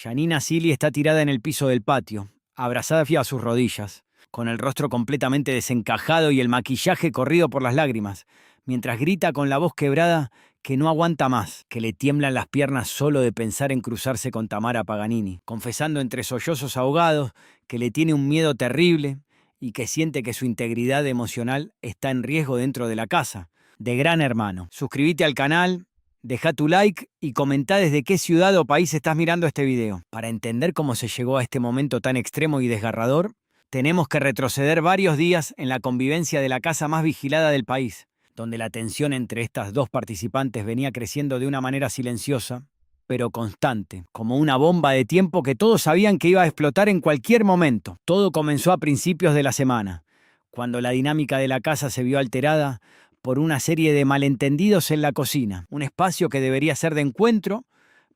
Janina Silly está tirada en el piso del patio, abrazada a sus rodillas, con el rostro completamente desencajado y el maquillaje corrido por las lágrimas, mientras grita con la voz quebrada que no aguanta más, que le tiemblan las piernas solo de pensar en cruzarse con Tamara Paganini, confesando entre sollozos ahogados que le tiene un miedo terrible y que siente que su integridad emocional está en riesgo dentro de la casa. De Gran Hermano. Suscríbete al canal, deja tu like y comenta desde qué ciudad o país estás mirando este video. Para entender cómo se llegó a este momento tan extremo y desgarrador, tenemos que retroceder varios días en la convivencia de la casa más vigilada del país, donde la tensión entre estas dos participantes venía creciendo de una manera silenciosa, pero constante, como una bomba de tiempo que todos sabían que iba a explotar en cualquier momento. Todo comenzó a principios de la semana, cuando la dinámica de la casa se vio alterada por una serie de malentendidos en la cocina, un espacio que debería ser de encuentro,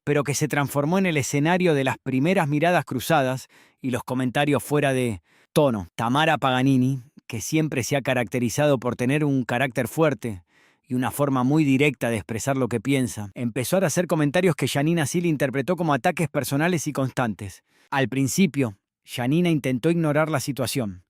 pero que se transformó en el escenario de las primeras miradas cruzadas y los comentarios fuera de tono. Tamara Paganini, que siempre se ha caracterizado por tener un carácter fuerte y una forma muy directa de expresar lo que piensa, empezó a hacer comentarios que Janina Silly interpretó como ataques personales y constantes. Al principio, Janina intentó ignorar la situación,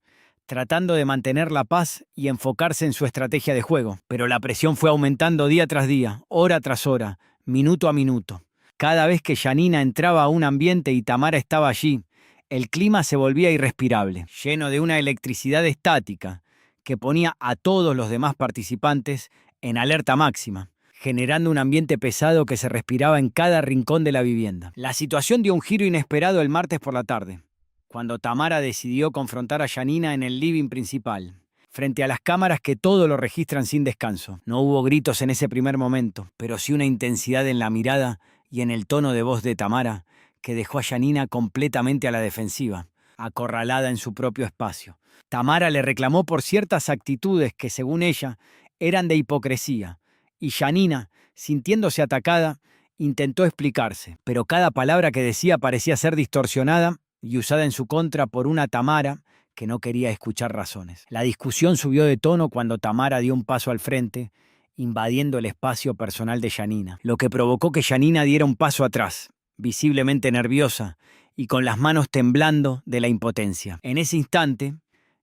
tratando de mantener la paz y enfocarse en su estrategia de juego, pero la presión fue aumentando día tras día, hora tras hora, minuto a minuto. Cada vez que Janina entraba a un ambiente y Tamara estaba allí, el clima se volvía irrespirable, lleno de una electricidad estática que ponía a todos los demás participantes en alerta máxima, generando un ambiente pesado que se respiraba en cada rincón de la vivienda. La situación dio un giro inesperado el martes por la tarde, cuando Tamara decidió confrontar a Janina en el living principal, frente a las cámaras que todo lo registran sin descanso. No hubo gritos en ese primer momento, pero sí una intensidad en la mirada y en el tono de voz de Tamara que dejó a Janina completamente a la defensiva, acorralada en su propio espacio. Tamara le reclamó por ciertas actitudes que, según ella, eran de hipocresía, y Janina, sintiéndose atacada, intentó explicarse, pero cada palabra que decía parecía ser distorsionada y usada en su contra por una Tamara que no quería escuchar razones. La discusión subió de tono cuando Tamara dio un paso al frente, invadiendo el espacio personal de Janina, lo que provocó que Janina diera un paso atrás, visiblemente nerviosa y con las manos temblando de la impotencia. En ese instante,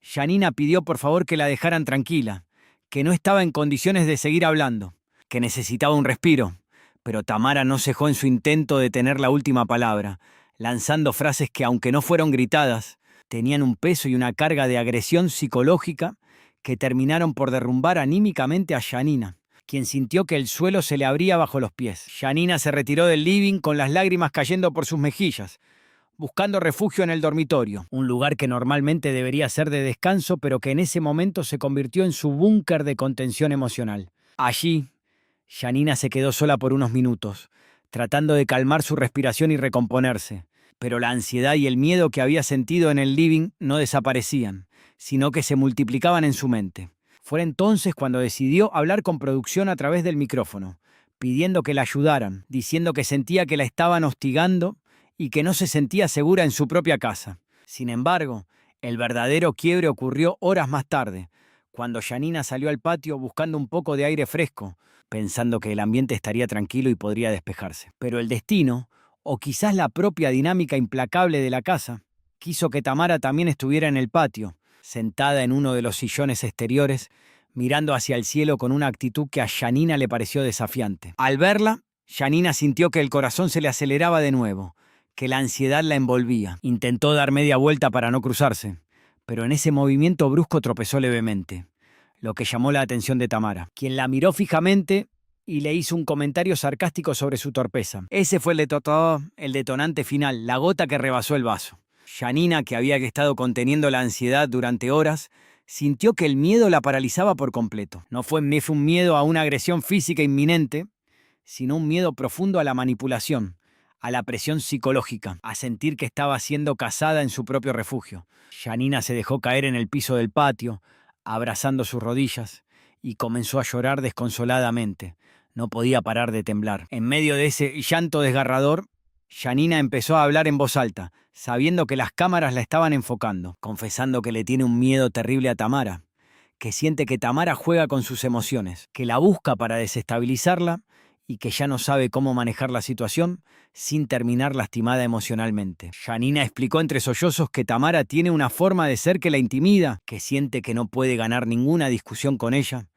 Janina pidió por favor que la dejaran tranquila, que no estaba en condiciones de seguir hablando, que necesitaba un respiro, pero Tamara no cejó en su intento de tener la última palabra, lanzando frases que, aunque no fueron gritadas, tenían un peso y una carga de agresión psicológica que terminaron por derrumbar anímicamente a Janina, quien sintió que el suelo se le abría bajo los pies. Janina se retiró del living con las lágrimas cayendo por sus mejillas, buscando refugio en el dormitorio, un lugar que normalmente debería ser de descanso, pero que en ese momento se convirtió en su búnker de contención emocional. Allí, Janina se quedó sola por unos minutos, tratando de calmar su respiración y recomponerse, pero la ansiedad y el miedo que había sentido en el living no desaparecían, sino que se multiplicaban en su mente. Fue entonces cuando decidió hablar con producción a través del micrófono, pidiendo que la ayudaran, diciendo que sentía que la estaban hostigando y que no se sentía segura en su propia casa. Sin embargo, el verdadero quiebre ocurrió horas más tarde, cuando Janina salió al patio buscando un poco de aire fresco, pensando que el ambiente estaría tranquilo y podría despejarse. Pero el destino, o quizás la propia dinámica implacable de la casa, quiso que Tamara también estuviera en el patio, sentada en uno de los sillones exteriores, mirando hacia el cielo con una actitud que a Janina le pareció desafiante. Al verla, Janina sintió que el corazón se le aceleraba de nuevo, que la ansiedad la envolvía. Intentó dar media vuelta para no cruzarse, pero en ese movimiento brusco tropezó levemente, lo que llamó la atención de Tamara, quien la miró fijamente y le hizo un comentario sarcástico sobre su torpeza. Ese fue el detonante final, la gota que rebasó el vaso. Janina, que había estado conteniendo la ansiedad durante horas, sintió que el miedo la paralizaba por completo. No fue un miedo a una agresión física inminente, sino un miedo profundo a la manipulación, a la presión psicológica, a sentir que estaba siendo cazada en su propio refugio. Janina se dejó caer en el piso del patio, abrazando sus rodillas, y comenzó a llorar desconsoladamente. No podía parar de temblar. En medio de ese llanto desgarrador, Janina empezó a hablar en voz alta, sabiendo que las cámaras la estaban enfocando, confesando que le tiene un miedo terrible a Tamara, que siente que Tamara juega con sus emociones, que la busca para desestabilizarla y que ya no sabe cómo manejar la situación sin terminar lastimada emocionalmente. Janina explicó entre sollozos que Tamara tiene una forma de ser que la intimida, que siente que no puede ganar ninguna discusión con ella,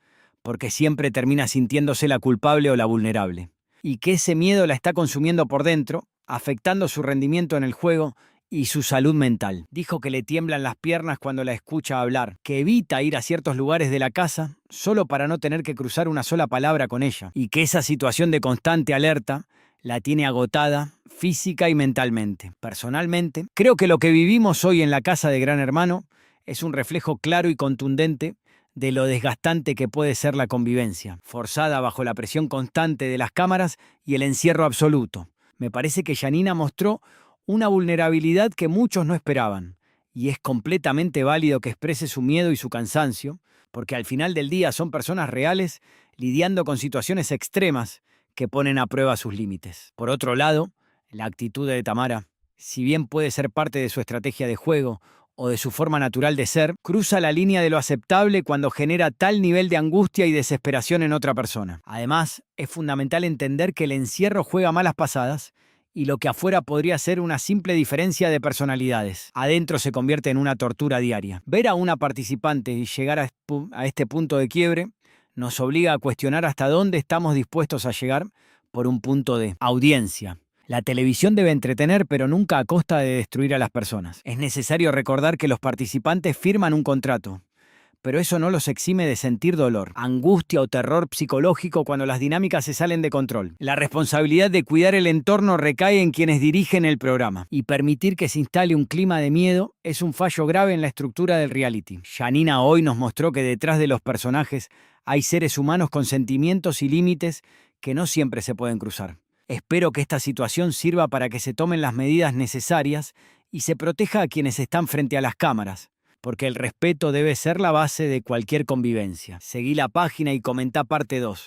porque siempre termina sintiéndose la culpable o la vulnerable, y que ese miedo la está consumiendo por dentro, afectando su rendimiento en el juego y su salud mental. Dijo que le tiemblan las piernas cuando la escucha hablar, que evita ir a ciertos lugares de la casa solo para no tener que cruzar una sola palabra con ella, y que esa situación de constante alerta la tiene agotada física y mentalmente. Personalmente, creo que lo que vivimos hoy en la casa de Gran Hermano es un reflejo claro y contundente de lo desgastante que puede ser la convivencia, forzada bajo la presión constante de las cámaras y el encierro absoluto. Me parece que Janina mostró una vulnerabilidad que muchos no esperaban, y es completamente válido que exprese su miedo y su cansancio, porque al final del día son personas reales lidiando con situaciones extremas que ponen a prueba sus límites. Por otro lado, la actitud de Tamara, si bien puede ser parte de su estrategia de juego o de su forma natural de ser, cruza la línea de lo aceptable cuando genera tal nivel de angustia y desesperación en otra persona. Además, es fundamental entender que el encierro juega malas pasadas y lo que afuera podría ser una simple diferencia de personalidades, adentro se convierte en una tortura diaria. Ver a una participante llegar a este punto de quiebre nos obliga a cuestionar hasta dónde estamos dispuestos a llegar por un punto de audiencia. La televisión debe entretener, pero nunca a costa de destruir a las personas. Es necesario recordar que los participantes firman un contrato, pero eso no los exime de sentir dolor, angustia o terror psicológico cuando las dinámicas se salen de control. La responsabilidad de cuidar el entorno recae en quienes dirigen el programa, y permitir que se instale un clima de miedo es un fallo grave en la estructura del reality. Janina hoy nos mostró que detrás de los personajes hay seres humanos con sentimientos y límites que no siempre se pueden cruzar. Espero que esta situación sirva para que se tomen las medidas necesarias y se proteja a quienes están frente a las cámaras, porque el respeto debe ser la base de cualquier convivencia. Seguí la página y comentá parte 2.